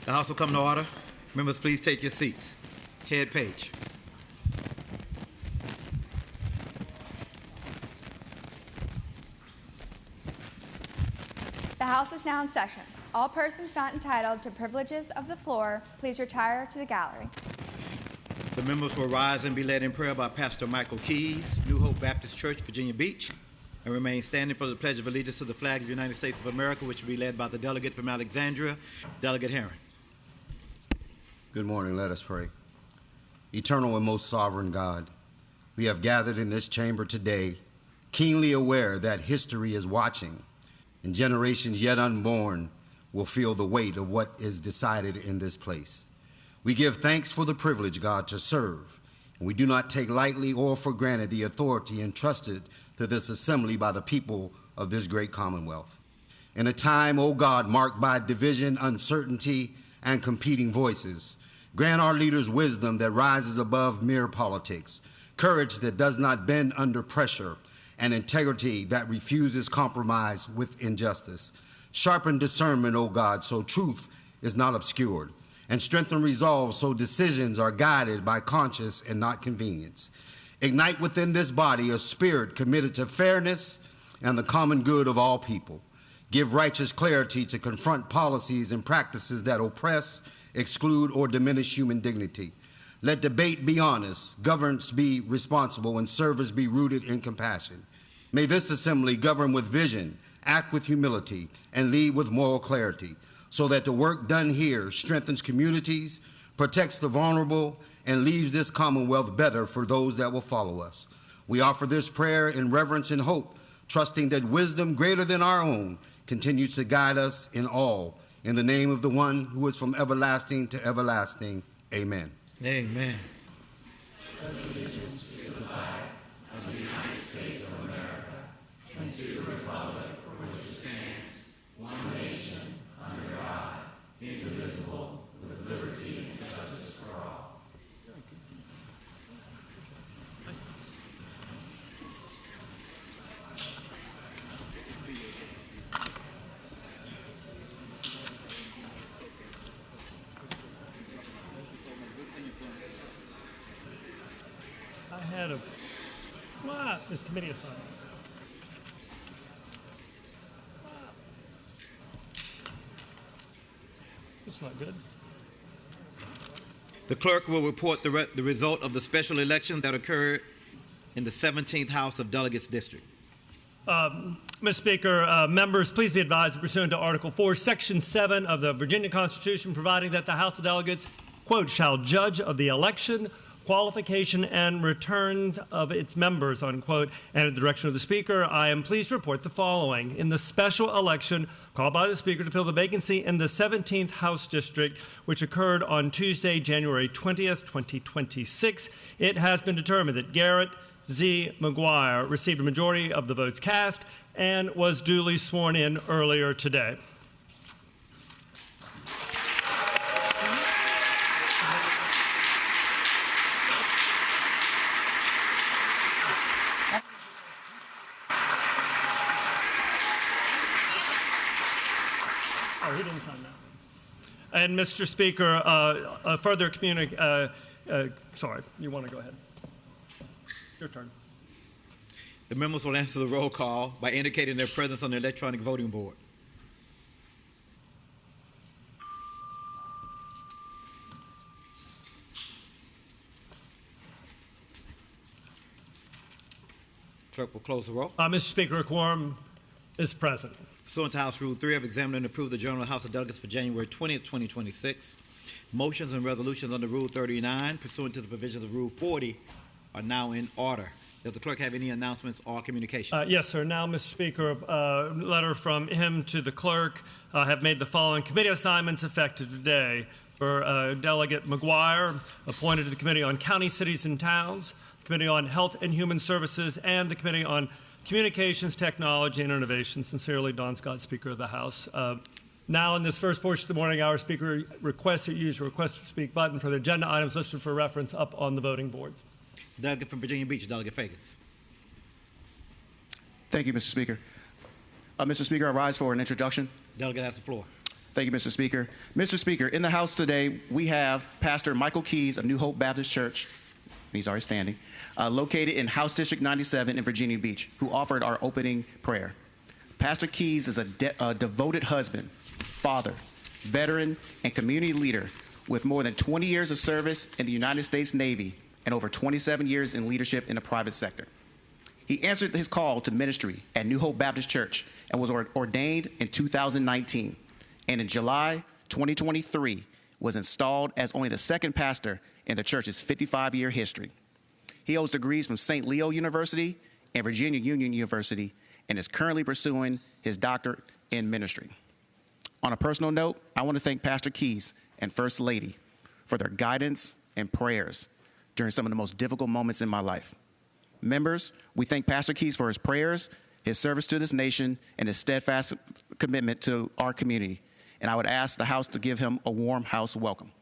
The House will come to order. Members, please take your seats. Head page. The House is now in session. All persons not entitled to privileges of the floor, please retire to the gallery. The members will rise and be led in prayer by Pastor Michael Keys, New Hope Baptist Church, Virginia Beach, and remain standing for the Pledge of Allegiance to the flag of the United States of America, which will be led by the delegate from Alexandria, Delegate Herron. Good morning. Let us pray. Eternal and most sovereign God, we have gathered in this chamber today, keenly aware that history is watching, and generations yet unborn will feel the weight of what is decided in this place. We give thanks for the privilege, God, to serve, and we do not take lightly or for granted the authority entrusted to this assembly by the people of this great commonwealth. In a time, O God, marked by division, uncertainty, and competing voices, grant our leaders wisdom that rises above mere politics, courage that does not bend under pressure, and integrity that refuses compromise with injustice. Sharpen discernment, O God, so truth is not obscured, and strengthen resolve so decisions are guided by conscience and not convenience. Ignite within this body a spirit committed to fairness and the common good of all people. Give righteous clarity to confront policies and practices that oppress, exclude, or diminish human dignity. Let debate be honest, governance be responsible, and service be rooted in compassion. May this assembly govern with vision, act with humility, and lead with moral clarity, so that the work done here strengthens communities, protects the vulnerable, and leaves this commonwealth better for those that will follow us. We offer this prayer in reverence and hope, trusting that wisdom greater than our own continues to guide us in all. In the name of the one who is from everlasting to everlasting, amen. Amen. Allegiance to the flag of the United States of America and to the republic for which it stands, one nation, under God, indivisible, with liberty and justice for all. I had a this committee assignment. That's not good. The clerk will report the result of the special election that occurred in the 17th House of Delegates District. Mr. Speaker, members, please be advised, pursuant to Article 4, Section 7 of the Virginia Constitution, providing that the House of Delegates, quote, shall judge of the election, qualification, and return of its members, unquote, and at the direction of the Speaker, I am pleased to report the following. In the special election called by the Speaker to fill the vacancy in the 17th House District, which occurred on Tuesday, January 20th, 2026, it has been determined that Garrett Z. McGuire received a majority of the votes cast and was duly sworn in earlier today. He didn't sign that. And Mr. Speaker, further sorry, you want to go ahead? Your turn. The members will answer the roll call by indicating their presence on the electronic voting board. Clerk will close the roll. Mr. Speaker, a quorum is present. Pursuant to House Rule 3, I've examined and approved the Journal of the House of Delegates for January 20th, 2026. Motions and resolutions under Rule 39, pursuant to the provisions of Rule 40, are now in order. Does the clerk have any announcements or communications? Yes, sir. Now, Mr. Speaker, a letter from him to the clerk have made the following committee assignments effective today. For Delegate McGuire, appointed to the Committee on County, Cities, and Towns, the Committee on Health and Human Services, and the Committee on Communications, Technology, and Innovation. Sincerely, Don Scott, Speaker of the House. Now, in this first portion of the morning hour, Speaker requests that you use your request to speak button for the agenda items listed for reference up on the voting board. Delegate from Virginia Beach, Delegate Fagans. Thank you, Mr. Speaker. Mr. Speaker, I rise for an introduction. Delegate has the floor. Thank you, Mr. Speaker. Mr. Speaker, in the House today, we have Pastor Michael Keys of New Hope Baptist Church, he's already standing, located in House District 97 in Virginia Beach, who offered our opening prayer. Pastor Keys is a devoted husband, father, veteran, and community leader with more than 20 years of service in the United States Navy and over 27 years in leadership in the private sector. He answered his call to ministry at New Hope Baptist Church and was ordained in 2019. And in July 2023, was installed as only the second pastor in the church's 55-year history. He holds degrees from St. Leo University and Virginia Union University and is currently pursuing his doctorate in ministry. On a personal note, I want to thank Pastor Keys and First Lady for their guidance and prayers during some of the most difficult moments in my life. Members, we thank Pastor Keys for his prayers, his service to this nation, and his steadfast commitment to our community. And I would ask the House to give him a warm House welcome.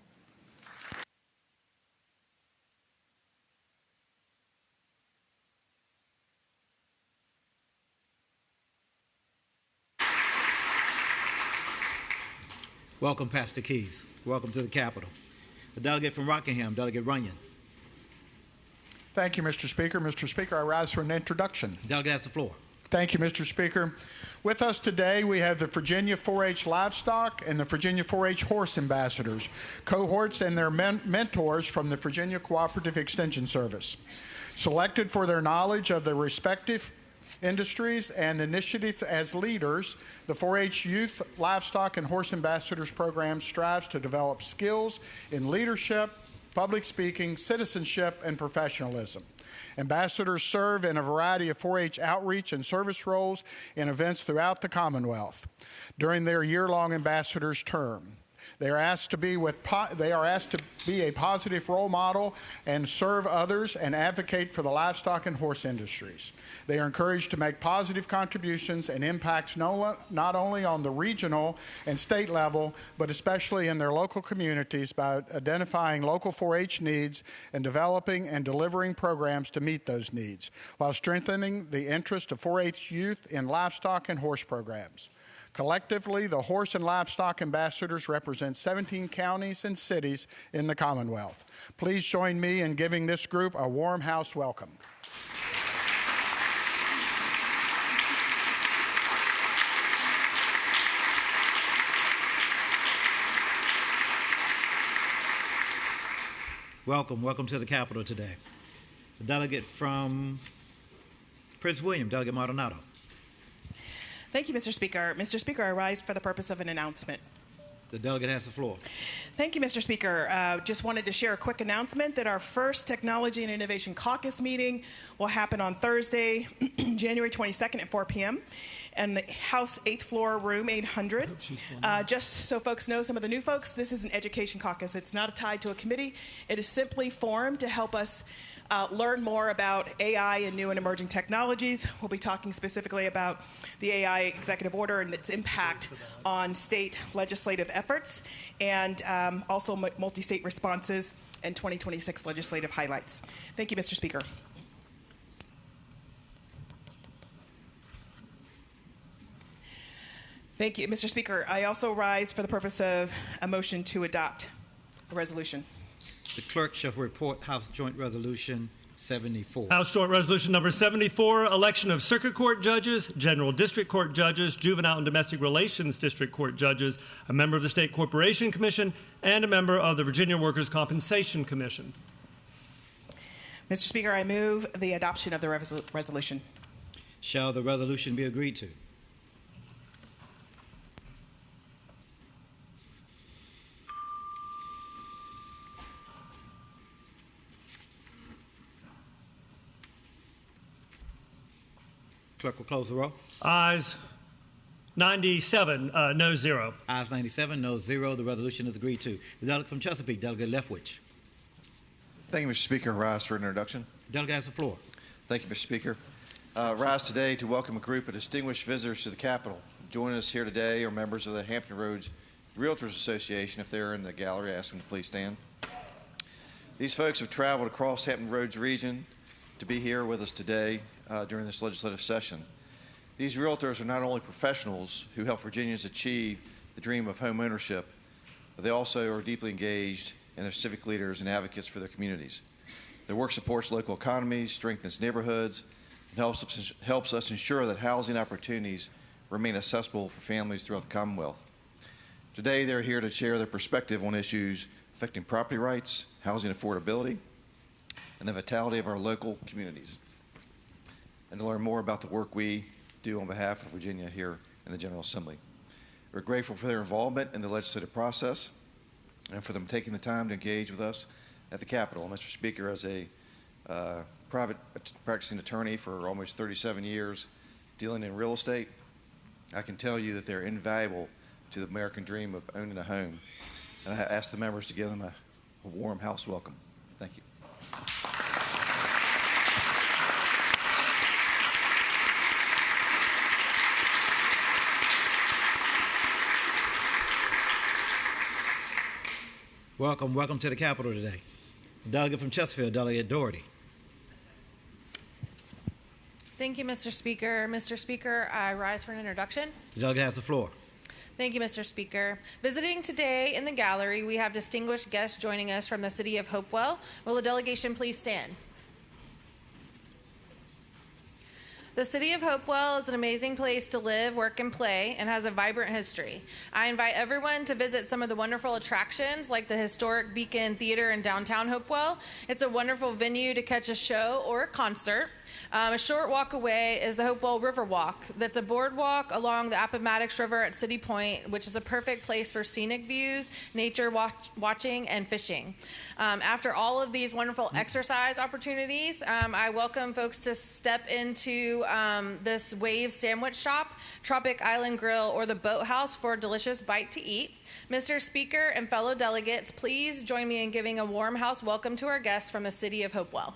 Welcome, Pastor Keys. Welcome to the Capitol. The delegate from Rockingham, Delegate Runyon. Thank you, Mr. Speaker. Mr. Speaker, I rise for an introduction. The delegate has the floor. Thank you, Mr. Speaker. With us today, we have the Virginia 4-H Livestock and the Virginia 4-H Horse Ambassadors, cohorts and their mentors from the Virginia Cooperative Extension Service. Selected for their knowledge of the respective industries and initiative as leaders, the 4-H Youth, Livestock, and Horse Ambassadors program strives to develop skills in leadership, public speaking, citizenship, and professionalism. Ambassadors serve in a variety of 4-H outreach and service roles in events throughout the Commonwealth. During their year-long ambassadors' term, they are asked to be a positive role model and serve others and advocate for the livestock and horse industries. They are encouraged to make positive contributions and impacts not only on the regional and state level, but especially in their local communities by identifying local 4-H needs and developing and delivering programs to meet those needs, while strengthening the interest of 4-H youth in livestock and horse programs. Collectively, the horse and livestock ambassadors represent 17 counties and cities in the Commonwealth. Please join me in giving this group a warm House welcome. Welcome to the Capitol today. The delegate from Prince William, Delegate Maldonado. Thank you, Mr. Speaker. Mr. Speaker, I rise for the purpose of an announcement. The delegate has the floor. Thank you, Mr. Speaker. Just wanted to share a quick announcement that our first Technology and Innovation Caucus meeting will happen on Thursday, January 22nd at 4 p.m. in the House 8th floor, room 800. Just so folks know, some of the new folks, this is an education caucus. It's not tied to a committee. It is simply formed to help us learn more about AI and new and emerging technologies. We'll be talking specifically about the AI executive order and its impact on state legislative efforts, and also multi-state responses and 2026 legislative highlights. Thank you, Mr. Speaker. Thank you, Mr. Speaker. I also rise for the purpose of a motion to adopt a resolution. The clerk shall report House Joint Resolution 74. House Joint Resolution number 74, election of Circuit Court judges, General District Court judges, Juvenile and Domestic Relations District Court judges, a member of the State Corporation Commission, and a member of the Virginia Workers' Compensation Commission. Mr. Speaker, I move the adoption of the resolution. Shall the resolution be agreed to? Clerk will close the roll. Ayes 97, no 0. Ayes 97, no 0. The resolution is agreed to. The delegate from Chesapeake, Delegate Leftwich. Thank you, Mr. Speaker. Rise for an introduction. Delegate has the floor. Thank you, Mr. Speaker. Rise today to welcome a group of distinguished visitors to the Capitol. Joining us here today are members of the Hampton Roads Realtors Association. If they're in the gallery, I ask them to please stand. These folks have traveled across Hampton Roads region to be here with us today during this legislative session. These realtors are not only professionals who help Virginians achieve the dream of home ownership, but they also are deeply engaged and they're civic leaders and advocates for their communities. Their work supports local economies, strengthens neighborhoods, and helps us ensure that housing opportunities remain accessible for families throughout the Commonwealth. Today, they're here to share their perspective on issues affecting property rights, housing affordability, and the vitality of our local communities, and to learn more about the work we do on behalf of Virginia here in the General Assembly. We're grateful for their involvement in the legislative process and for them taking the time to engage with us at the Capitol. Mr. Speaker, as a private practicing attorney for almost 37 years dealing in real estate, I can tell you that they're invaluable to the American dream of owning a home. And I ask the members to give them a warm house welcome. Thank you. Welcome to the Capitol today. The delegate from Chesterfield, Delegate Doherty. Thank you, Mr. Speaker. Mr. Speaker, I rise for an introduction. The delegate has the floor. Thank you, Mr. Speaker. Visiting today in the gallery, we have distinguished guests joining us from the city of Hopewell. Will the delegation please stand? The city of Hopewell is an amazing place to live, work, and play, and has a vibrant history. I invite everyone to visit some of the wonderful attractions like the historic Beacon Theater in downtown Hopewell. It's a wonderful venue to catch a show or a concert. A short walk away is the Hopewell River Walk. That's a boardwalk along the Appomattox River at City Point, which is a perfect place for scenic views, nature watching, and fishing. After all of these wonderful exercise opportunities, I welcome folks to step into this Wave Sandwich Shop, Tropic Island Grill, or the Boathouse for a delicious bite to eat. Mr. Speaker and fellow delegates, please join me in giving a warm house welcome to our guests from the city of Hopewell.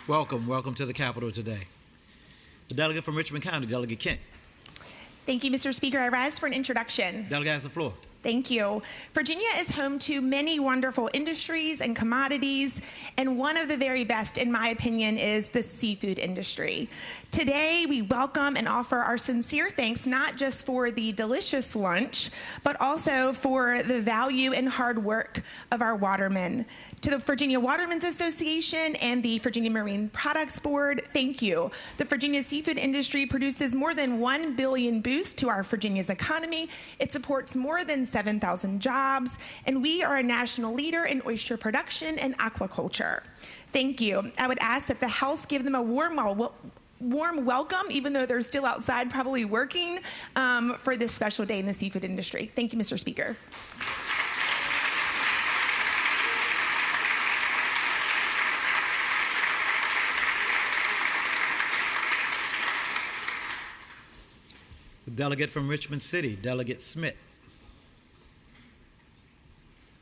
Welcome to the Capitol today. The delegate from Richmond County, Delegate Kent. Thank you, Mr. Speaker. I rise for an introduction. Delegate has the floor. Thank you. Virginia is home to many wonderful industries and commodities, and one of the very best, in my opinion, is the seafood industry. Today, we welcome and offer our sincere thanks not just for the delicious lunch, but also for the value and hard work of our watermen. To the Virginia Watermen's Association and the Virginia Marine Products Board, thank you. The Virginia seafood industry produces more than 1 billion boost to our Virginia's economy. It supports more than 7,000 jobs, and we are a national leader in oyster production and aquaculture. Thank you. I would ask that the House give them a warm welcome, even though they're still outside probably working, for this special day in the seafood industry. Thank you, Mr. Speaker. The delegate from Richmond City, Delegate Smith.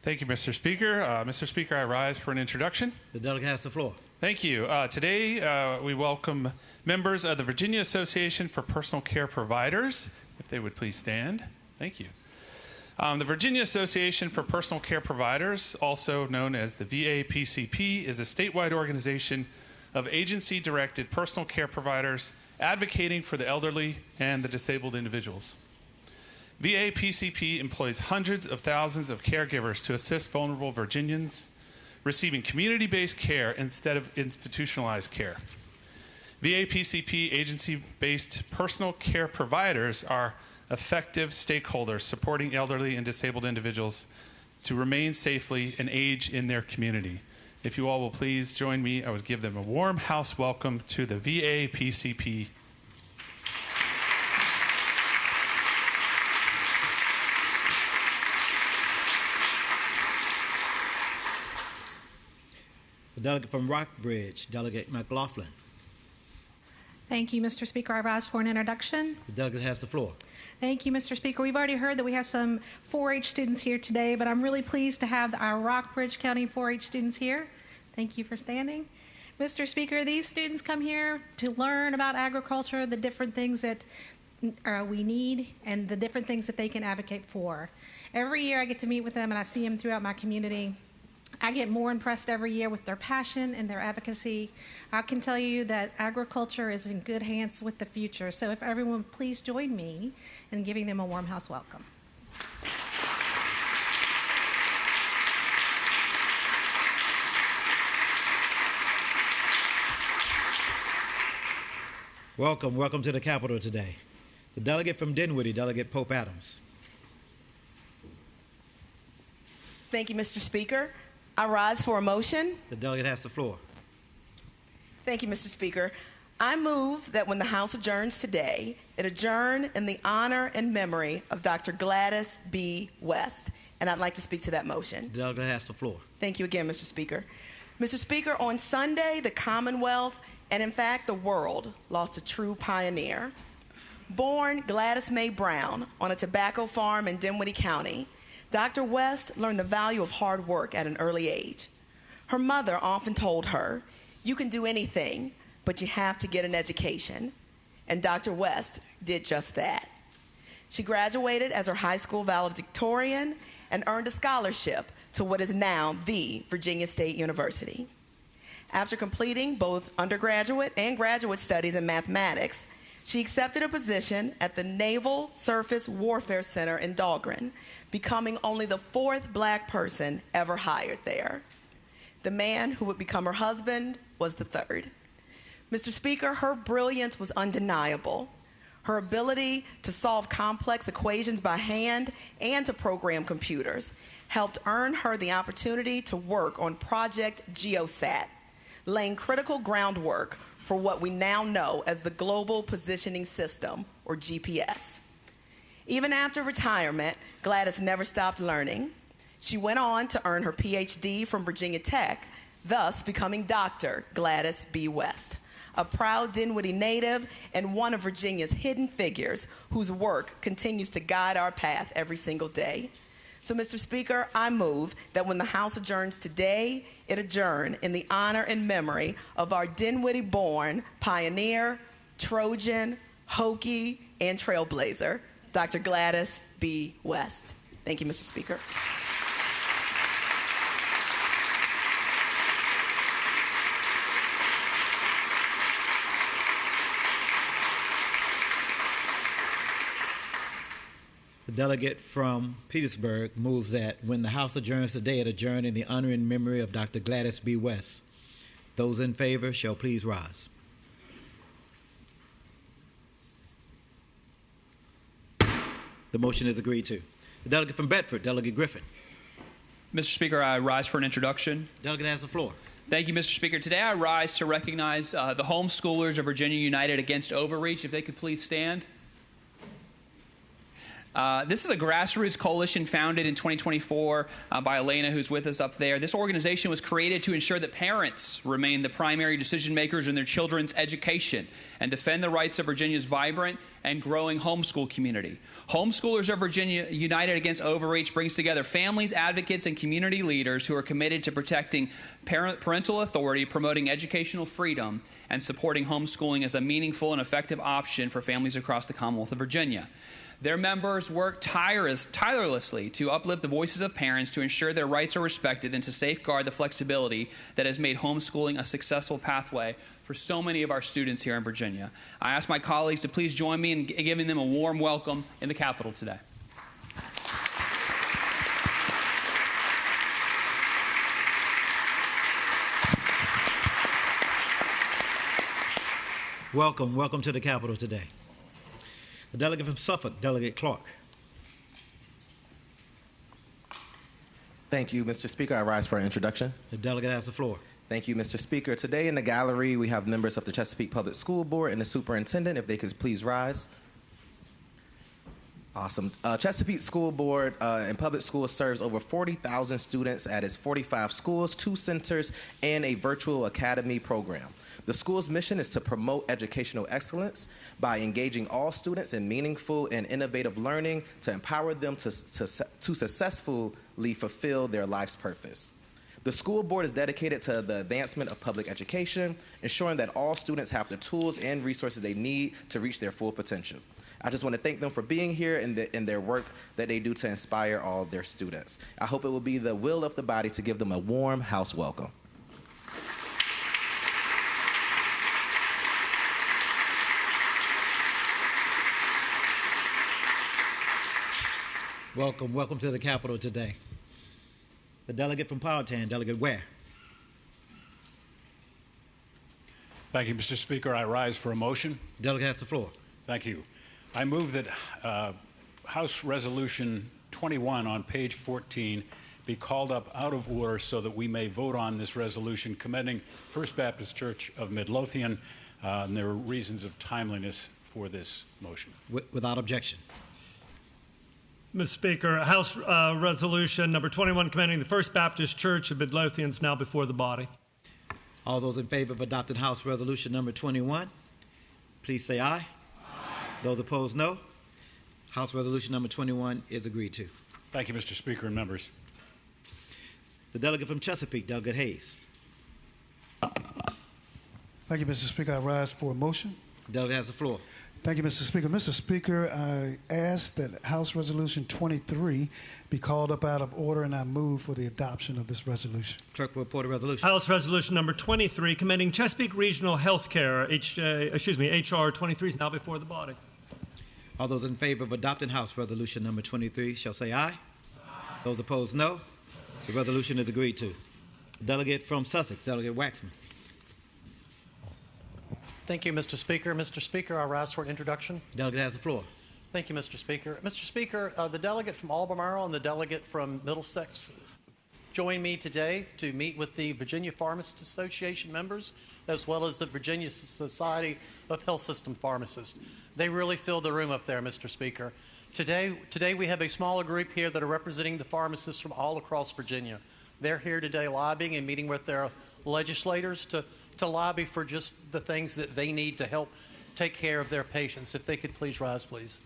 Thank you, Mr. Speaker. Mr. Speaker, I rise for an introduction. The delegate has the floor. Thank you. Today, we welcome members of the Virginia Association for Personal Care Providers. If they would please stand. Thank you. The Virginia Association for Personal Care Providers, also known as the VAPCP, is a statewide organization of agency-directed personal care providers advocating for the elderly and the disabled individuals. VAPCP employs hundreds of thousands of caregivers to assist vulnerable Virginians receiving community-based care instead of institutionalized care. VAPCP agency-based personal care providers are effective stakeholders supporting elderly and disabled individuals to remain safely and age in their community. If you all will please join me, I would give them a warm house welcome to the VAPCP. The delegate from Rockbridge, Delegate McLaughlin. Thank you, Mr. Speaker. I rise for an introduction. The delegate has the floor. Thank you, Mr. Speaker. We've already heard that we have some 4-H students here today, but I'm really pleased to have our Rockbridge County 4-H students here. Thank you for standing. Mr. Speaker, these students come here to learn about agriculture, the different things that we need, and the different things that they can advocate for. Every year I get to meet with them, and I see them throughout my community. I get more impressed every year with their passion and their advocacy. I can tell you that agriculture is in good hands with the future. So if everyone would please join me in giving them a warm house welcome. Welcome, welcome to the Capitol today. The delegate from Dinwiddie, Delegate Pope Adams. Thank you, Mr. Speaker. I rise for a motion. The delegate has the floor. Thank you, Mr. Speaker. I move that when the House adjourns today, it adjourn in the honor and memory of Dr. Gladys B. West. And I'd like to speak to that motion. The delegate has the floor. Thank you again, Mr. Speaker. Mr. Speaker, on Sunday, the Commonwealth, and in fact the world, lost a true pioneer. Born Gladys Mae Brown on a tobacco farm in Dinwiddie County, Dr. West learned the value of hard work at an early age. Her mother often told her, "You can do anything, but you have to get an education." And Dr. West did just that. She graduated as her high school valedictorian and earned a scholarship to what is now the Virginia State University. After completing both undergraduate and graduate studies in mathematics, she accepted a position at the Naval Surface Warfare Center in Dahlgren, becoming only the 4th black person ever hired there. The man who would become her husband was the 3rd. Mr. Speaker, her brilliance was undeniable. Her ability to solve complex equations by hand and to program computers helped earn her the opportunity to work on Project GeoSat, laying critical groundwork for what we now know as the Global Positioning System, or GPS. Even after retirement, Gladys never stopped learning. She went on to earn her PhD from Virginia Tech, thus becoming Dr. Gladys B. West, a proud Dinwiddie native and one of Virginia's hidden figures whose work continues to guide our path every single day. So, Mr. Speaker, I move that when the House adjourns today, it adjourn in the honor and memory of our Dinwiddie-born pioneer, Trojan, Hokie, and trailblazer, Dr. Gladys B. West. Thank you, Mr. Speaker. The delegate from Petersburg moves that when the House adjourns today, it adjourn in the honor and memory of Dr. Gladys B. West. Those in favor shall please rise. The motion is agreed to. The delegate from Bedford, Delegate Griffin. Mr. Speaker, I rise for an introduction. Delegate has the floor. Thank you, Mr. Speaker. Today I rise to recognize the homeschoolers of Virginia United Against Overreach. If they could please stand. This is a grassroots coalition founded in 2024 by Elena, who's with us up there. This organization was created to ensure that parents remain the primary decision makers in their children's education and defend the rights of Virginia's vibrant and growing homeschool community. Homeschoolers of Virginia United Against Overreach brings together families, advocates, and community leaders who are committed to protecting parental authority, promoting educational freedom, and supporting homeschooling as a meaningful and effective option for families across the Commonwealth of Virginia. Their members work tirelessly to uplift the voices of parents to ensure their rights are respected and to safeguard the flexibility that has made homeschooling a successful pathway for so many of our students here in Virginia. I ask my colleagues to please join me in giving them a warm welcome in the Capitol today. Welcome, welcome to the Capitol today. The delegate from Suffolk, Delegate Clark. Thank you, Mr. Speaker. I rise for an introduction. The delegate has the floor. Thank you, Mr. Speaker. Today in the gallery, we have members of the Chesapeake Public School Board and the superintendent. If they could please rise. Awesome. Chesapeake School Board and Public Schools serves over 40,000 students at its 45 schools, 2 centers, and a virtual academy program. The school's mission is to promote educational excellence by engaging all students in meaningful and innovative learning to empower them to successfully fulfill their life's purpose. The school board is dedicated to the advancement of public education, ensuring that all students have the tools and resources they need to reach their full potential. I just want to thank them for being here and their work that they do to inspire all their students. I hope it will be the will of the body to give them a warm house welcome. Welcome, welcome to the Capitol today. The delegate from Powhatan, Delegate Ware. Thank you, Mr. Speaker. I rise for a motion. Delegate has the floor. Thank you. I move that House Resolution 21 on page 14 be called up out of order so that we may vote on this resolution commending First Baptist Church of Midlothian, and there are reasons of timeliness for this motion. Without objection. Mr. Speaker, House Resolution number 21 commending the First Baptist Church of Midlothian is now before the body. All those in favor of adopting House Resolution number 21, please say aye. Aye. Those opposed, no. House Resolution number 21 is agreed to. Thank you, Mr. Speaker and members. The delegate from Chesapeake, Delegate Hayes. Thank you, Mr. Speaker. I rise for a motion. The delegate has the floor. Thank you, Mr. Speaker. Mr. Speaker, I ask that House Resolution 23 be called up out of order, and I move for the adoption of this resolution. Clerk will report a resolution. House Resolution number 23 commending Chesapeake Regional Health Care, HR 23 is now before the body. All those in favor of adopting House Resolution number 23 shall say aye. Aye. Those opposed, no. The resolution is agreed to. The delegate from Sussex, Delegate Waxman. Thank you, Mr. Speaker. Mr. Speaker, I rise for an introduction. Delegate has the floor. Thank you, Mr. Speaker. Mr. Speaker, the delegate from Albemarle and the delegate from Middlesex joined me today to meet with the Virginia Pharmacists Association members as well as the Virginia Society of Health System Pharmacists. They really filled the room up there, Mr. Speaker. Today we have a smaller group here that are representing the pharmacists from all across Virginia. They're here today lobbying and meeting with their legislators to lobby for just the things that they need to help take care of their patients. If they could please rise, please.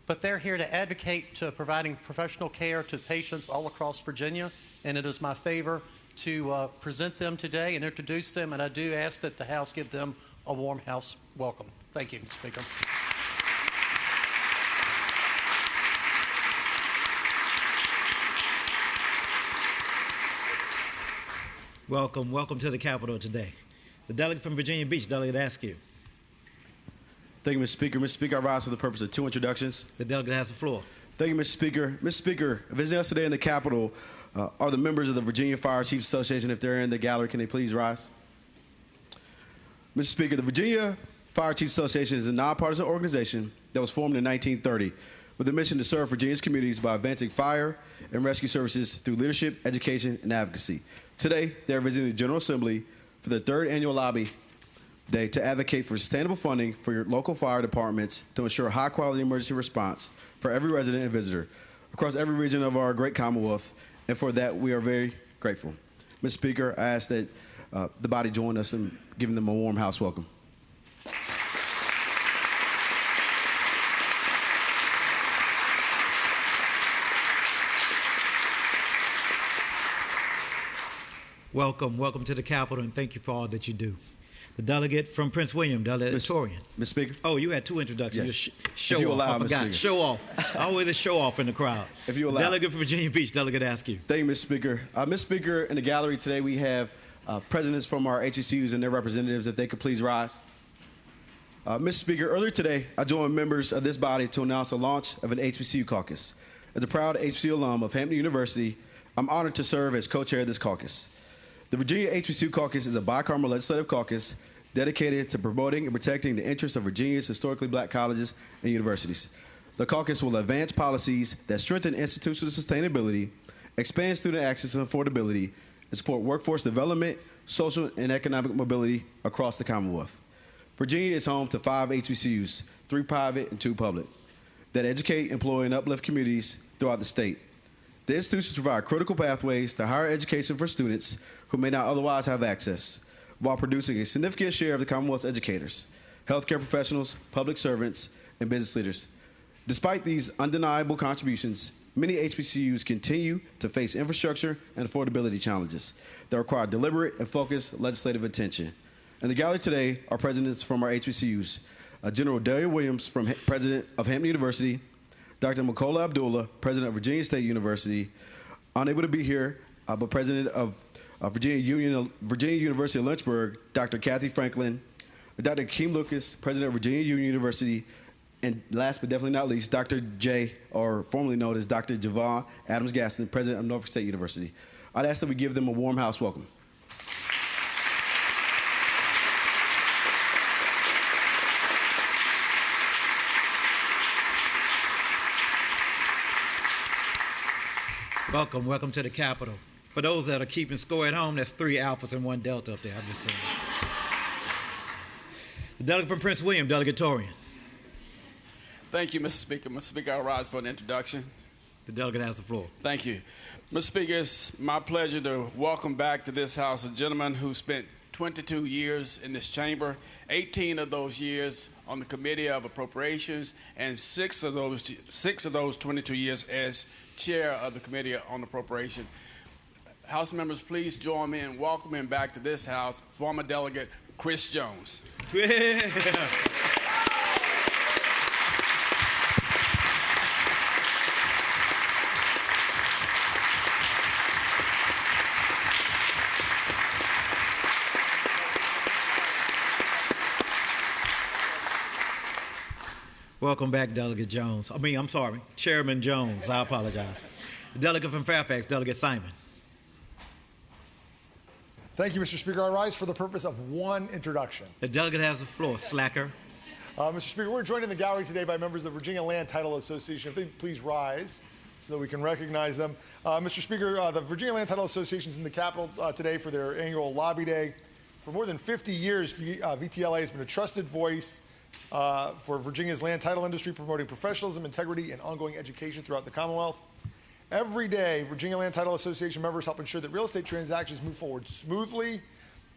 But they're here to advocate to providing professional care to patients all across Virginia, and it is my favor to present them today and introduce them, and I do ask that the House give them a warm house welcome. Thank you, Mr. Speaker. Welcome, welcome to the Capitol today. The delegate from Virginia Beach, Delegate Askew. Thank you, Mr. Speaker. Mr. Speaker, I rise for the purpose of two introductions. The delegate has the floor. Thank you, Mr. Speaker. Mr. Speaker, visiting us today in the Capitol are the members of the Virginia Fire Chiefs Association. If they're in the gallery, can they please rise? Mr. Speaker, the Virginia Fire Chiefs Association is a nonpartisan organization that was formed in 1930 with a mission to serve Virginia's communities by advancing fire and rescue services through leadership, education, and advocacy. Today, they are visiting the General Assembly for the third annual lobby day to advocate for sustainable funding for your local fire departments to ensure high-quality emergency response for every resident and visitor across every region of our great Commonwealth, and for that, we are very grateful. Mr. Speaker, I ask that the body join us in giving them a warm house welcome. Welcome, welcome to the Capitol, and thank you for all that you do. The delegate from Prince William, Delegate Torian. Mr. Speaker. Oh, you had two introductions. Yes. Show if you off. allow, I forgot. Mr. Show off. Always a show off in the crowd. If you allow. Delegate from Virginia Beach, Delegate Askew. Thank you, Mr. Speaker. Mr. Speaker, in the gallery today we have presidents from our HBCUs and their representatives. If they could please rise. Mr. Speaker, earlier today I joined members of this body to announce the launch of an HBCU caucus. As a proud HBCU alum of Hampton University, I'm honored to serve as co-chair of this caucus. The Virginia HBCU Caucus is a bicameral legislative caucus dedicated to promoting and protecting the interests of Virginia's historically black colleges and universities. The caucus will advance policies that strengthen institutional sustainability, expand student access and affordability, and support workforce development, social and economic mobility across the Commonwealth. Virginia is home to 5 HBCUs, 3 private and 2 public, that educate, employ, and uplift communities throughout the state. The institutions provide critical pathways to higher education for students who may not otherwise have access, while producing a significant share of the Commonwealth's educators, healthcare professionals, public servants, and business leaders. Despite these undeniable contributions, many HBCUs continue to face infrastructure and affordability challenges that require deliberate and focused legislative attention. In the gallery today are presidents from our HBCUs. General Delia Williams, President of Hampton University, Dr. Makola Abdullah, President of Virginia State University, unable to be here, but President of Virginia University of Lynchburg, Dr. Kathy Franklin, Dr. Keem Lucas, President of Virginia Union University, and last but definitely not least, Dr. J, or formerly known as Dr. Javon Adams-Gaston, President of Norfolk State University. I'd ask that we give them a warm house welcome. Welcome, welcome to the Capitol. For those that are keeping score at home, that's 3 alphas and 1 delta up there. I'm just saying. The delegate from Prince William, Delegate Torian. Thank you, Mr. Speaker. Mr. Speaker, I'll rise for an introduction. The delegate has the floor. Thank you. Mr. Speaker, it's my pleasure to welcome back to this House a gentleman who spent 22 years in this chamber, 18 of those years on the Committee of Appropriations, and 6 of those 22 years as chair of the Committee on Appropriation. House members, please join me in welcoming back to this House former Delegate Chris Jones. Yeah. Welcome back, Delegate Jones. Chairman Jones. I apologize. The delegate from Fairfax, Delegate Simon. Thank you, Mr. Speaker. I rise for the purpose of one introduction. The delegate has the floor. Slacker. Mr. Speaker, we're joined in the gallery today by members of the Virginia Land Title Association. If they please rise so that we can recognize them. Mr. Speaker, the Virginia Land Title Association is in the Capitol today for their annual lobby day. For more than 50 years, VTLA has been a trusted voice for Virginia's land title industry, promoting professionalism, integrity, and ongoing education throughout the Commonwealth. Every day, Virginia Land Title Association members help ensure that real estate transactions move forward smoothly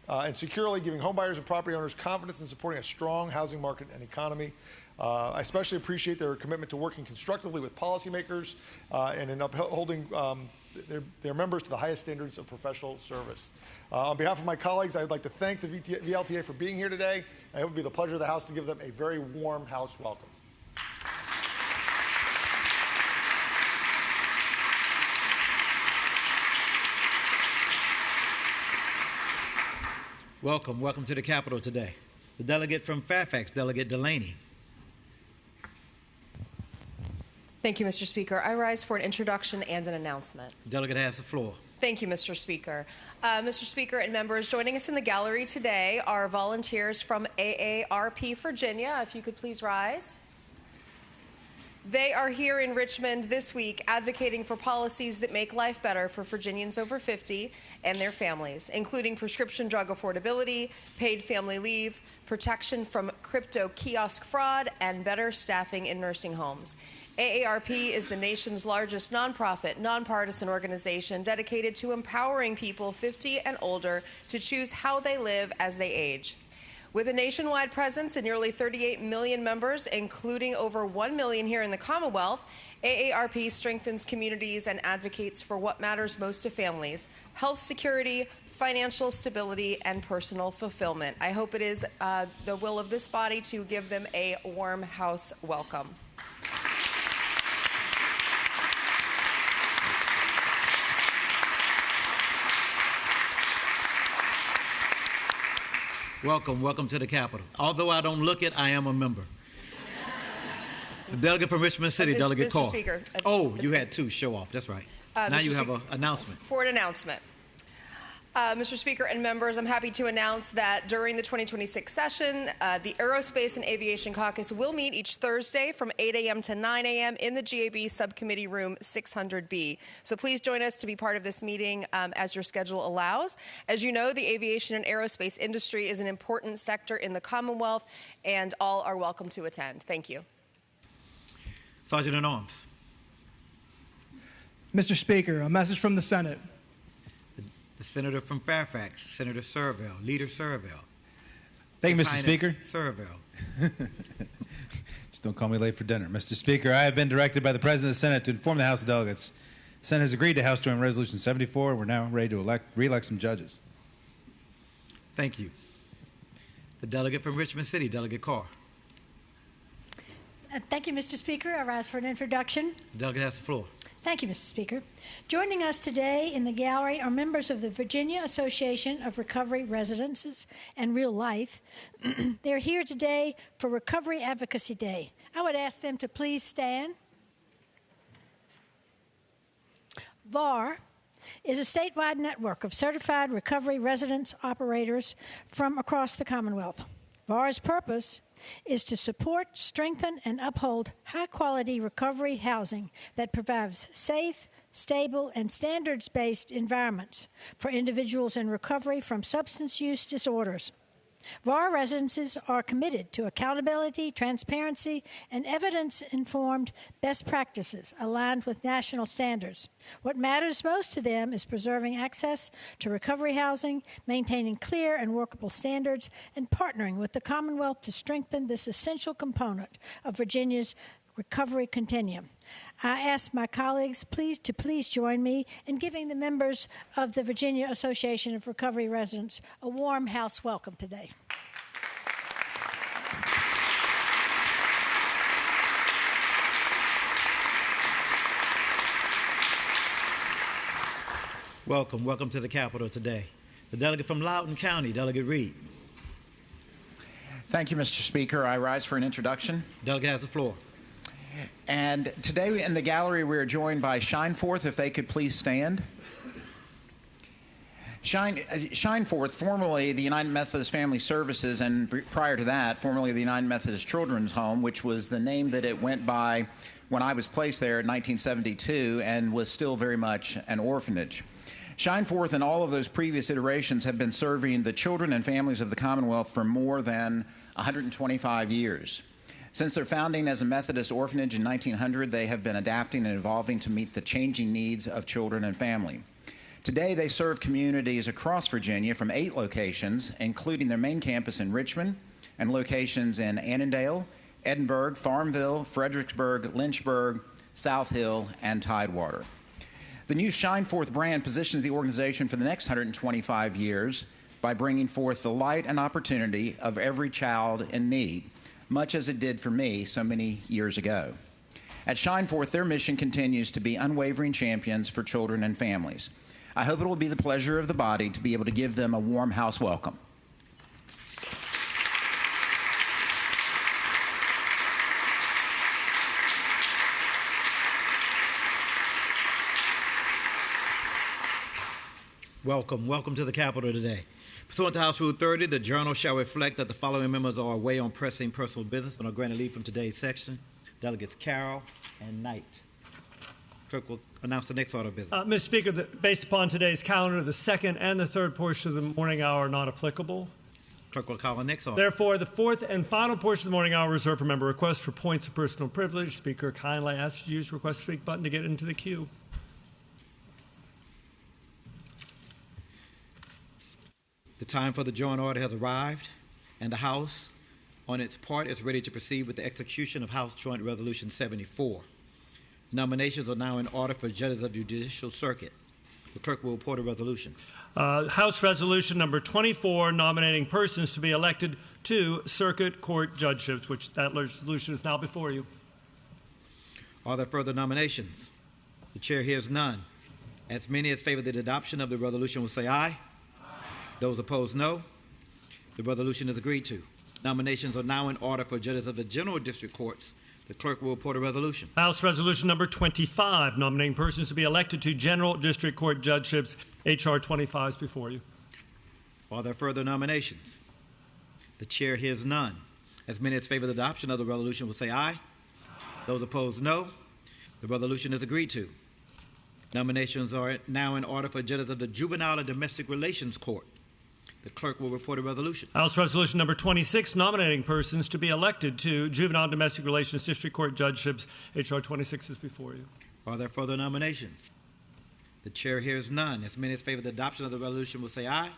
and securely, giving homebuyers and property owners confidence in supporting a strong housing market and economy. I especially appreciate their commitment to working constructively with policymakers and in upholding their members to the highest standards of professional service. On behalf of my colleagues, I would like to thank the VLTA for being here today. And it would be the pleasure of the House to give them a very warm House welcome. Welcome, welcome to the Capitol today. The delegate from Fairfax, Delegate Delaney. Thank you, Mr. Speaker. I rise for an introduction and an announcement. The delegate has the floor. Thank you, Mr. Speaker. Mr. Speaker and members, joining us in the gallery today are volunteers from AARP Virginia. If you could please rise. They are here in Richmond this week advocating for policies that make life better for Virginians over 50 and their families, including prescription drug affordability, paid family leave, protection from crypto kiosk fraud, and better staffing in nursing homes. AARP is the nation's largest nonprofit, nonpartisan organization dedicated to empowering people 50 and older to choose how they live as they age. With a nationwide presence and nearly 38 million members, including over 1 million here in the Commonwealth, AARP strengthens communities and advocates for what matters most to families: health security, financial stability, and personal fulfillment. I hope it is the will of this body to give them a warm House welcome. Welcome, welcome to the Capitol. Although I don't look it, I am a member. The delegate from Richmond City, Delegate Carr. Mr. Speaker. You had 2 show off. That's right. Now you have an announcement. For an announcement. Mr. Speaker and members, I'm happy to announce that during the 2026 session, the Aerospace and Aviation Caucus will meet each Thursday from 8 a.m. to 9 a.m. in the GAB Subcommittee Room 600B. So please join us to be part of this meeting as your schedule allows. As you know, the aviation and aerospace industry is an important sector in the Commonwealth, and all are welcome to attend. Thank you. Sergeant at Arms. Mr. Speaker, a message from the Senate. The senator from Fairfax, Senator Servell, Leader Servell. Thank you, Mr. Speaker. Servell. Just don't call me late for dinner. Mr. Speaker, I have been directed by the President of the Senate to inform the House of Delegates. The Senate has agreed to House Joint Resolution 74. We're now ready to re-elect some judges. Thank you. The delegate from Richmond City, Delegate Carr. Thank you, Mr. Speaker. I rise for an introduction. The delegate has the floor. Thank you, Mr. Speaker. Joining us today in the gallery are members of the Virginia Association of Recovery Residences and Real Life. They're here today for Recovery Advocacy Day. I would ask them to please stand. VAR is a statewide network of certified recovery residence operators from across the Commonwealth. VAR's purpose is to support, strengthen, and uphold high-quality recovery housing that provides safe, stable, and standards-based environments for individuals in recovery from substance use disorders. VAR residences are committed to accountability, transparency, and evidence-informed best practices aligned with national standards. What matters most to them is preserving access to recovery housing, maintaining clear and workable standards, and partnering with the Commonwealth to strengthen this essential component of Virginia's recovery continuum. I ask my colleagues to please join me in giving the members of the Virginia Association of Recovery Residents a warm house welcome today. Welcome to the Capitol today. The delegate from Loudoun County, Delegate Reed. Thank you, Mr. Speaker. I rise for an introduction. Delegate has the floor. And today in the gallery we are joined by Shineforth, if they could please stand. Shineforth, formerly the United Methodist Family Services, and prior to that, formerly the United Methodist Children's Home, which was the name that it went by when I was placed there in 1972 and was still very much an orphanage. Shineforth and all of those previous iterations have been serving the children and families of the Commonwealth for more than 125 years. Since their founding as a Methodist orphanage in 1900, they have been adapting and evolving to meet the changing needs of children and family. Today, they serve communities across Virginia from 8 locations, including their main campus in Richmond and locations in Annandale, Edinburgh, Farmville, Fredericksburg, Lynchburg, South Hill, and Tidewater. The new Shineforth brand positions the organization for the next 125 years by bringing forth the light and opportunity of every child in need, much as it did for me so many years ago. At Shineforth, their mission continues to be unwavering champions for children and families. I hope it will be the pleasure of the body to be able to give them a warm house welcome. Welcome to the Capitol today. Pursuant to House Rule 30, the journal shall reflect that the following members are away on pressing personal business and are granted leave from today's section. Delegates Carroll and Knight. Clerk will announce the next order of business. Mr. Speaker, based upon today's calendar, the second and the third portion of the morning hour are not applicable. Clerk will call the next order. Therefore, the fourth and final portion of the morning hour reserved for member requests for points of personal privilege. Speaker, kindly ask you to use the request to speak button to get into the queue. The time for the joint order has arrived, and the House, on its part, is ready to proceed with the execution of House Joint Resolution 74. Nominations are now in order for judges of the Judicial Circuit. The clerk will report a resolution. House Resolution number 24, nominating persons to be elected to Circuit Court judgeships, which that resolution is now before you. Are there further nominations? The chair hears none. As many as favor the adoption of the resolution will say aye. Those opposed, no. The resolution is agreed to. Nominations are now in order for judges of the General District Courts. The clerk will report a resolution. House Resolution number 25, nominating persons to be elected to General District Court judgeships. H.R. 25 is before you. Are there further nominations? The chair hears none. As many as favor the adoption of the resolution will say aye. Those opposed, no. The resolution is agreed to. Nominations are now in order for judges of the Juvenile and Domestic Relations Court. The clerk will report a resolution. House Resolution number 26, nominating persons to be elected to Juvenile and Domestic Relations District Court judgeships. H.R. 26 is before you. Are there further nominations? The chair hears none. As many as favor the adoption of the resolution will say aye.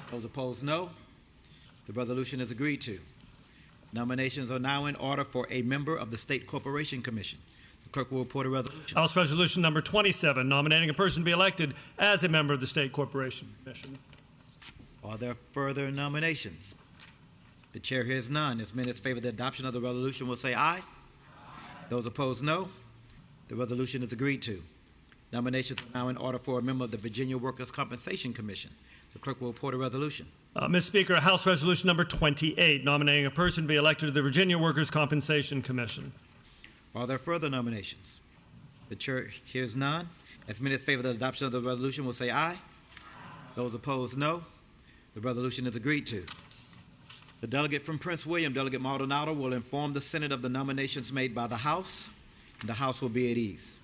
Those opposed, no. The resolution is agreed to. Nominations are now in order for a member of the State Corporation Commission. The clerk will report a resolution. House Resolution number 27, nominating a person to be elected as a member of the State Corporation Commission. Are there further nominations? The chair hears none. As many as favor the adoption of the resolution will say aye. Those opposed, no. The resolution is agreed to. Nominations are now in order for a member of the Virginia Workers' Compensation Commission. The clerk will report a resolution. Mr. Speaker, House Resolution number 28, nominating a person to be elected to the Virginia Workers' Compensation Commission. Are there further nominations? The chair hears none. As many as favor the adoption of the resolution will say aye. Those opposed, no. The resolution is agreed to. The delegate from Prince William, Delegate Maldonado, will inform the Senate of the nominations made by the House, and the House will be at ease.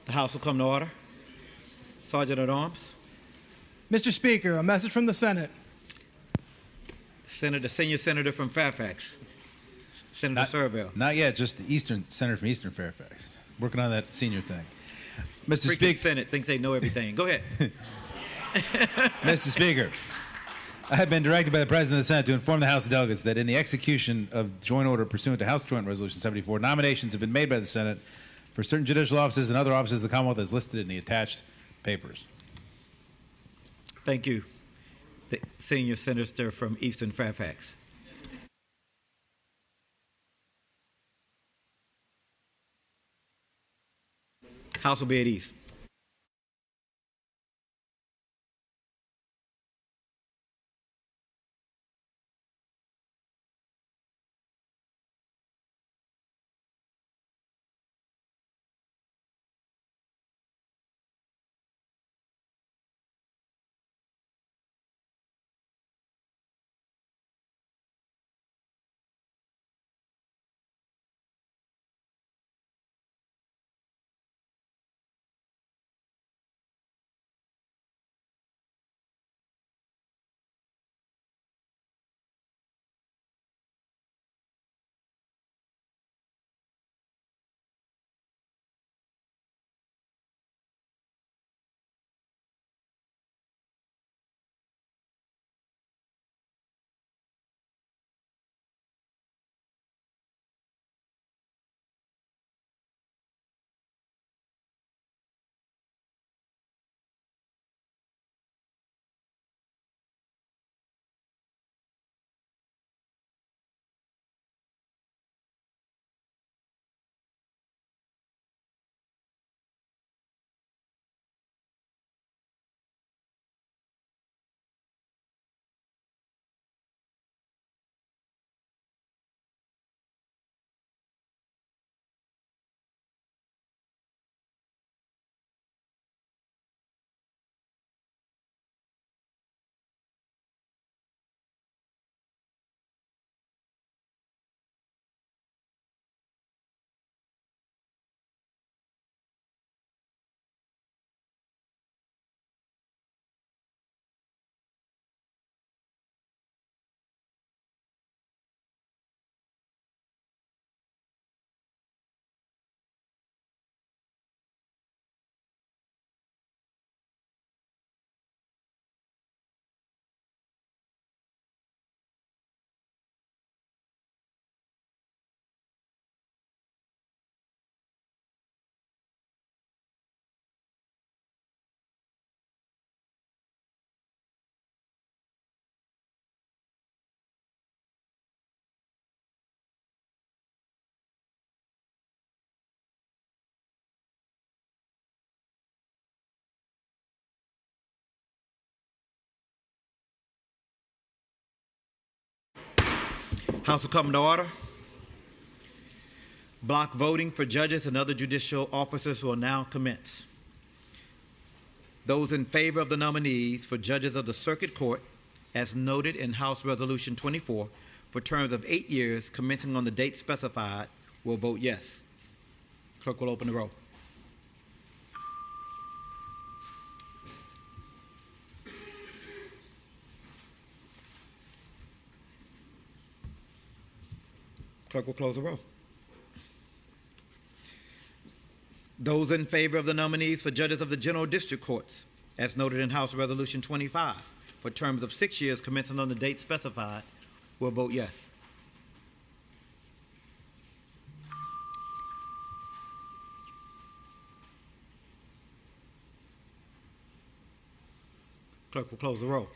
The House will come to order. Sergeant at Arms. Mr. Speaker, a message from the Senate. The senior senator from Fairfax, Senator Serville. Not yet, just the senator from Eastern Fairfax. Working on that senior thing. Mr. Speaker. Senate thinks they know everything. Go ahead. Mr. Speaker, I have been directed by the President of the Senate to inform the House of Delegates that in the execution of joint order pursuant to House Joint Resolution 74, nominations have been made by the Senate for certain judicial offices and other offices of the Commonwealth as listed in the attached papers. Thank you. The senior senator from Eastern Fairfax. House will be at ease. House will come to order. Block voting for judges and other judicial officers will now commence. Those in favor of the nominees for judges of the Circuit Court, as noted in House Resolution 24, for terms of 8 years commencing on the date specified, will vote yes. Clerk will open the roll. Clerk will close the roll. Those in favor of the nominees for judges of the General District Courts, as noted in House Resolution 25, for terms of 6 years commencing on the date specified, will vote yes. Clerk will close the roll.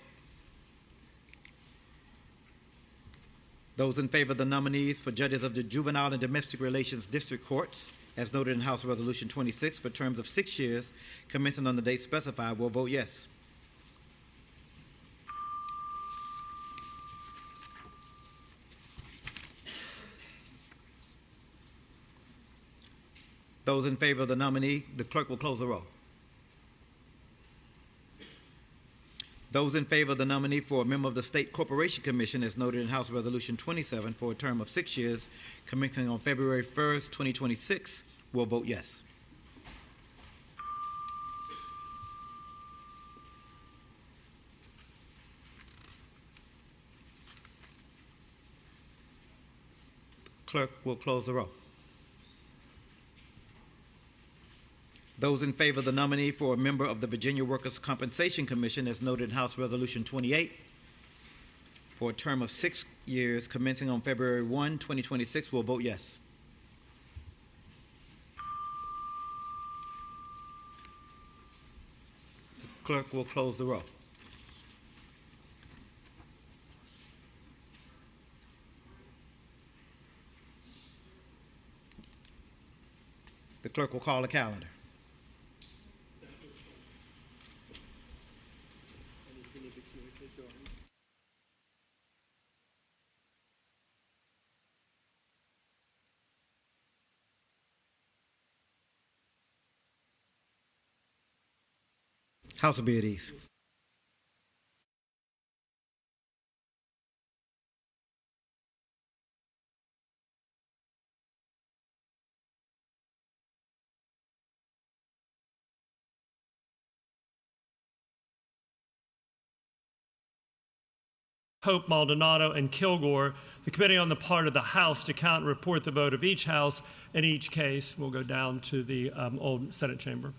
Those in favor of the nominees for judges of the Juvenile and Domestic Relations District Courts, as noted in House Resolution 26, for terms of 6 years, commencing on the date specified, will vote yes. Those in favor of the nominee, the clerk will close the roll. Those in favor of the nominee for a member of the State Corporation Commission, as noted in House Resolution 27, for a term of 6 years, commencing on February 1st, 2026, will vote yes. Clerk will close the roll. Those in favor of the nominee for a member of the Virginia Workers' Compensation Commission, as noted in House Resolution 28, for a term of 6 years commencing on February 1, 2026, will vote yes. Clerk will close the roll. The clerk will call the calendar. House will be at ease. Hope, Maldonado, and Kilgore. The committee on the part of the House to count and report the vote of each House in each case will go down to the old Senate chamber.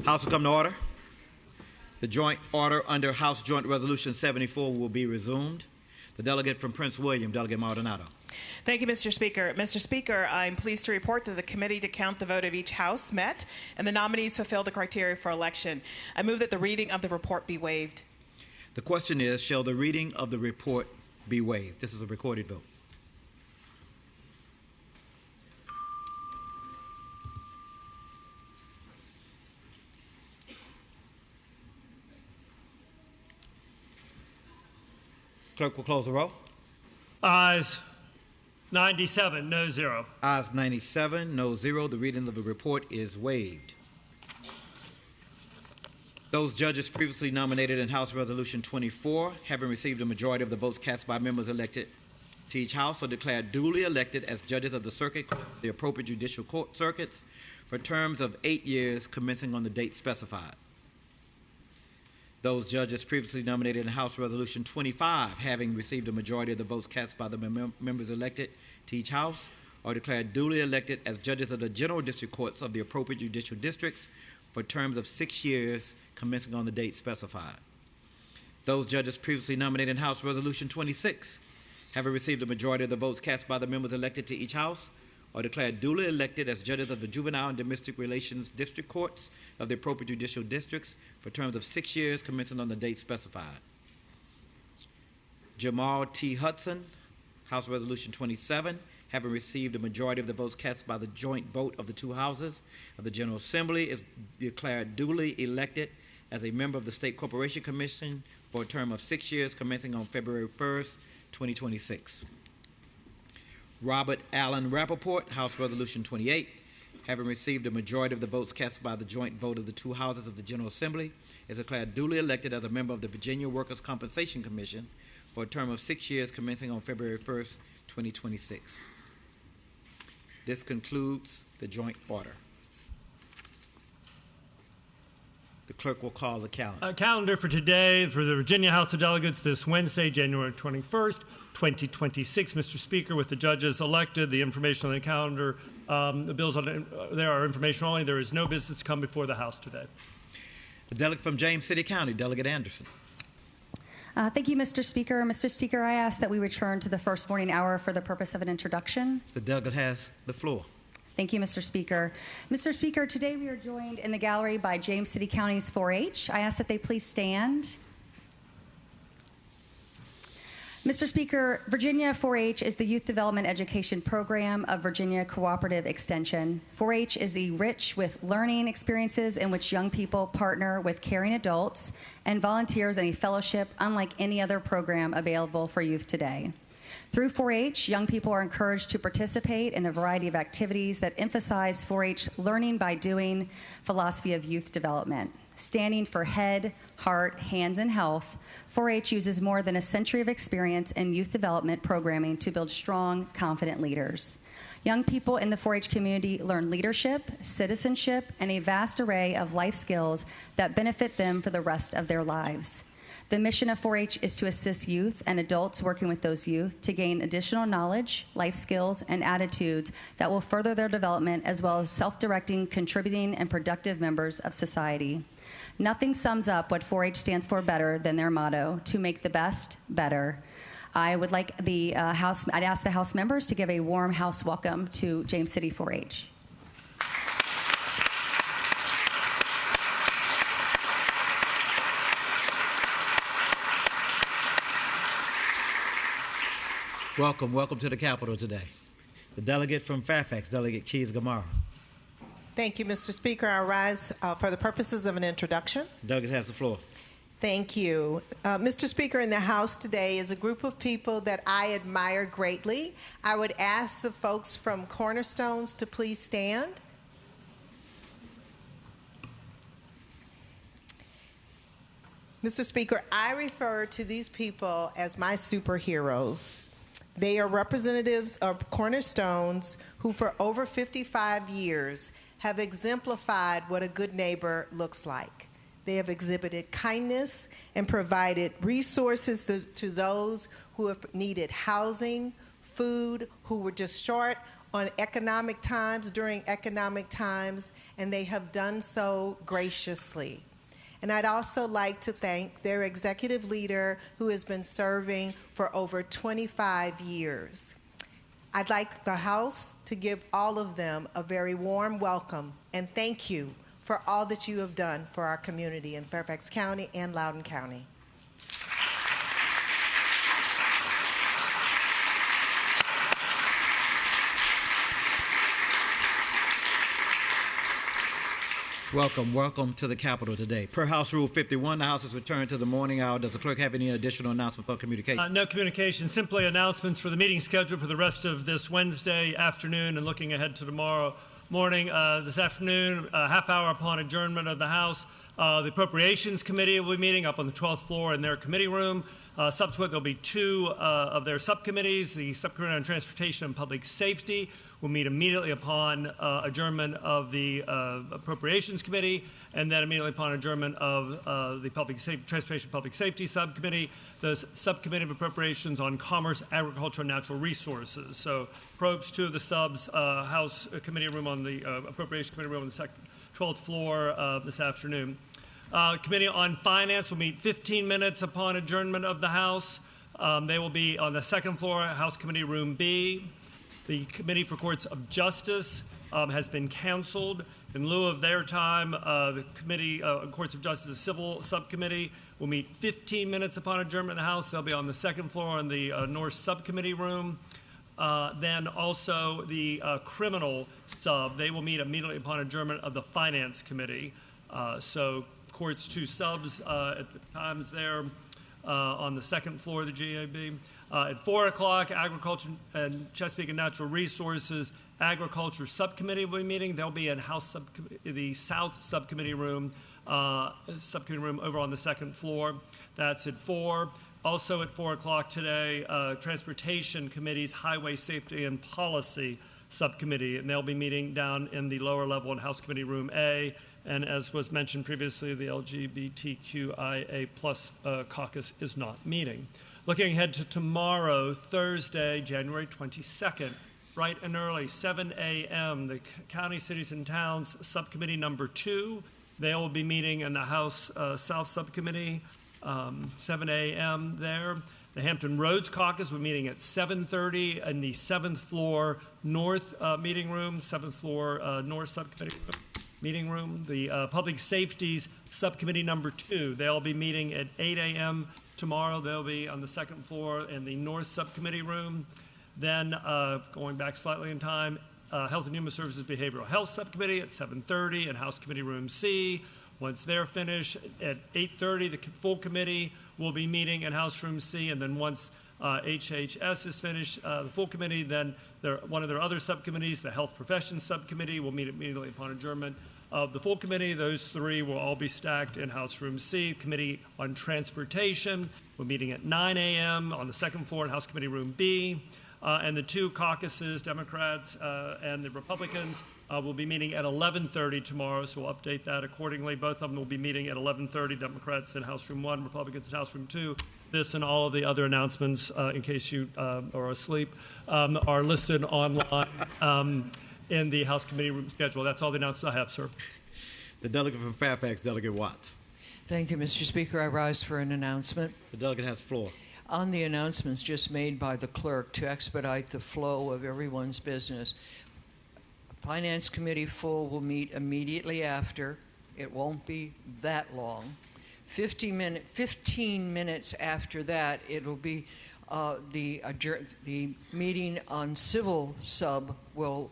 House will come to order. The joint order under House Joint Resolution 74 will be resumed. The delegate from Prince William, Delegate Maldonado. Thank you, Mr. Speaker. Mr. Speaker, I'm pleased to report that the committee to count the vote of each House met and the nominees fulfilled the criteria for election. I move that the reading of the report be waived. The question is, shall the reading of the report be waived? This is a recorded vote. Clerk will close the roll. Ayes 97, no 0. Ayes 97, no 0. The reading of the report is waived. Those judges previously nominated in House Resolution 24, having received a majority of the votes cast by members elected to each House, are declared duly elected as judges of the circuit, the appropriate judicial court circuits, for terms of 8 years commencing on the date specified. Those judges previously nominated in House Resolution 25, having received a majority of the votes cast by the members elected to each House, are declared duly elected as judges of the general district courts of the appropriate judicial districts for terms of 6 years commencing on the date specified. Those judges previously nominated in House Resolution 26, having received a majority of the votes cast by the members elected to each House, are declared duly elected as judges of the juvenile and domestic relations district courts of the appropriate judicial districts for terms of 6 years commencing on the date specified. Jamal T. Hudson, House Resolution 27, having received a majority of the votes cast by the joint vote of the two houses of the General Assembly, is declared duly elected as a member of the State Corporation Commission for a term of 6 years commencing on February 1st, 2026. Robert Allen Rappaport, House Resolution 28, having received a majority of the votes cast by the joint vote of the two houses of the General Assembly, is declared duly elected as a member of the Virginia Workers' Compensation Commission for a term of 6 years commencing on February 1st, 2026. This concludes the joint order. The clerk will call the calendar. Calendar for today for the Virginia House of Delegates this Wednesday, January 21st, 2026. Mr. Speaker, with the judges elected, the information on the calendar, the bills on there are information only. There is no business to come before the House today. The delegate from James City County, Delegate Anderson. Thank you, Mr. Speaker. Mr. Speaker, I ask that we return to the first morning hour for the purpose of an introduction. The delegate has the floor. Thank you, Mr. Speaker. Mr. Speaker, today we are joined in the gallery by James City County's 4-H. I ask that they please stand. Mr. Speaker, Virginia 4-H is the youth development education program of Virginia Cooperative Extension. 4-H is rich with learning experiences in which young people partner with caring adults and volunteers in a fellowship unlike any other program available for youth today. Through 4-H, young people are encouraged to participate in a variety of activities that emphasize 4-H learning by doing philosophy of youth development. Standing for head, heart, hands, and health, 4-H uses more than a century of experience in youth development programming to build strong, confident leaders. Young people in the 4-H community learn leadership, citizenship, and a vast array of life skills that benefit them for the rest of their lives. The mission of 4-H is to assist youth and adults working with those youth to gain additional knowledge, life skills, and attitudes that will further their development as well as self-directing, contributing, and productive members of society. Nothing sums up what 4-H stands for better than their motto, to make the best better. I would like I'd ask the House members to give a warm House welcome to James City 4-H. Welcome to the Capitol today. The delegate from Fairfax, Delegate Keys Gamara. Thank you, Mr. Speaker. I rise for the purposes of an introduction. Delegate has the floor. Thank you. Mr. Speaker, in the House today is a group of people that I admire greatly. I would ask the folks from Cornerstones to please stand. Mr. Speaker, I refer to these people as my superheroes. They are representatives of Cornerstones who for over 55 years have exemplified what a good neighbor looks like. They have exhibited kindness and provided resources to those who have needed housing, food, who were just short on economic times during economic times, and they have done so graciously. And I'd also like to thank their executive leader, who has been serving for over 25 years. I'd like the House to give all of them a very warm welcome and thank you for all that you have done for our community in Fairfax County and Loudoun County. Welcome to the Capitol today. Per House Rule 51, the House has returned to the morning hour. Does the clerk have any additional announcements for communication? No communication, simply announcements for the meeting schedule for the rest of this Wednesday afternoon and looking ahead to tomorrow morning. This afternoon, a half hour upon adjournment of the House, the Appropriations Committee will be meeting up on the 12th floor in their committee room. Subsequent, there'll be two of their subcommittees. The Subcommittee on Transportation and Public Safety will meet immediately upon adjournment of the Appropriations Committee, and then immediately upon adjournment of the Transportation Public Safety Subcommittee, the Subcommittee of Appropriations on Commerce, Agriculture, and Natural Resources. So, probes, two of the subs, House Committee room on the Appropriations Committee room on the 12th floor this afternoon. Committee on Finance will meet 15 minutes upon adjournment of the House. They will be on the second floor, House Committee Room B. The Committee for Courts of Justice has been canceled. In lieu of their time, the Committee on Courts of Justice, the Civil Subcommittee, will meet 15 minutes upon adjournment of the House. They'll be on the second floor in the North Subcommittee room. Then also the Criminal Sub, they will meet immediately upon adjournment of the Finance Committee. So Court's two subs at the times there on the second floor of the GAB. At 4 o'clock, Agriculture and Chesapeake and Natural Resources Agriculture Subcommittee will be meeting. They'll be in the South Subcommittee room over on the second floor. That's at 4. Also at 4 o'clock today, Transportation Committee's Highway Safety and Policy Subcommittee, and they'll be meeting down in the lower level in House Committee Room A. And as was mentioned previously, the LGBTQIA+ caucus is not meeting. Looking ahead to tomorrow, Thursday, January 22nd, bright and early, 7 a.m., the County, Cities, and Towns Subcommittee number 2. They will be meeting in the House South Subcommittee, 7 a.m. there. The Hampton Roads Caucus will be meeting at 7:30 in the 7th floor North meeting room, 7th floor North Subcommittee meeting room. The Public Safeties Subcommittee number 2, they'll be meeting at 8 a.m. tomorrow. They'll be on the second floor in the North Subcommittee room. Then, going back slightly in time, Health and Human Services Behavioral Health Subcommittee at 7:30 in House Committee Room C. Once they're finished, at 8:30, the full committee will be meeting in House Room C. And then once HHS is finished, the full committee, then one of their other subcommittees, the Health Professions Subcommittee, will meet immediately upon adjournment of the full committee. Those three will all be stacked in House Room C. Committee on Transportation, we're meeting at 9 a.m. on the second floor in House Committee Room B. And the two caucuses, Democrats and the Republicans, will be meeting at 11:30 tomorrow, so we'll update that accordingly. Both of them will be meeting at 11:30, Democrats in House Room 1, Republicans in House Room 2. This and all of the other announcements, in case you are asleep, are listed online in the House Committee room schedule. That's all the announcements I have, sir. The delegate from Fairfax, Delegate Watts. Thank you, Mr. Speaker. I rise for an announcement. The delegate has the floor. On the announcements just made by the clerk to expedite the flow of everyone's business, Finance Committee full will meet immediately after. It won't be that long. 15 minutes after that, it'll be the meeting on Civil Sub will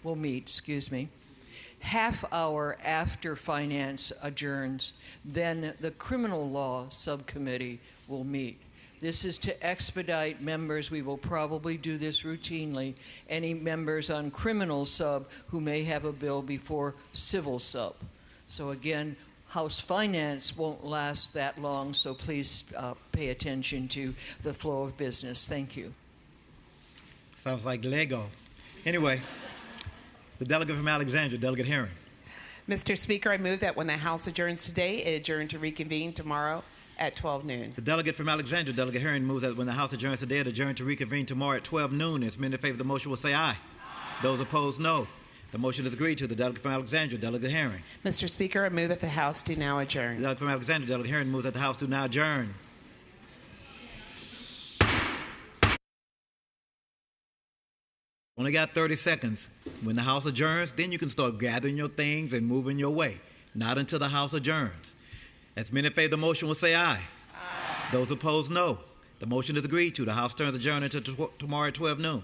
meet. Excuse me. Half hour after Finance adjourns, then the Criminal Law Subcommittee will meet. This is to expedite members. We will probably do this routinely. Any members on Criminal Sub who may have a bill before Civil Sub. So again, House Finance won't last that long, so please pay attention to the flow of business. Thank you. Sounds like Lego. Anyway, the delegate from Alexandria, Delegate Herring. Mr. Speaker, I move that when the House adjourns today, it adjourn to reconvene tomorrow at 12 noon. The delegate from Alexandria, Delegate Herring, moves that when the House adjourns today, it adjourn to reconvene tomorrow at 12 noon. As many in favor of the motion will say aye. Those opposed, no. The motion is agreed to. The delegate from Alexandria, Delegate Herring. Mr. Speaker, I move that the House do now adjourn. The delegate from Alexandria, Delegate Herring, moves that the House do now adjourn. Only got 30 seconds. When the House adjourns, then you can start gathering your things and moving your way. Not until the House adjourns. As many in favor of the motion will say aye. Those opposed, no. The motion is agreed to. The House turns adjourned until tomorrow at 12 noon.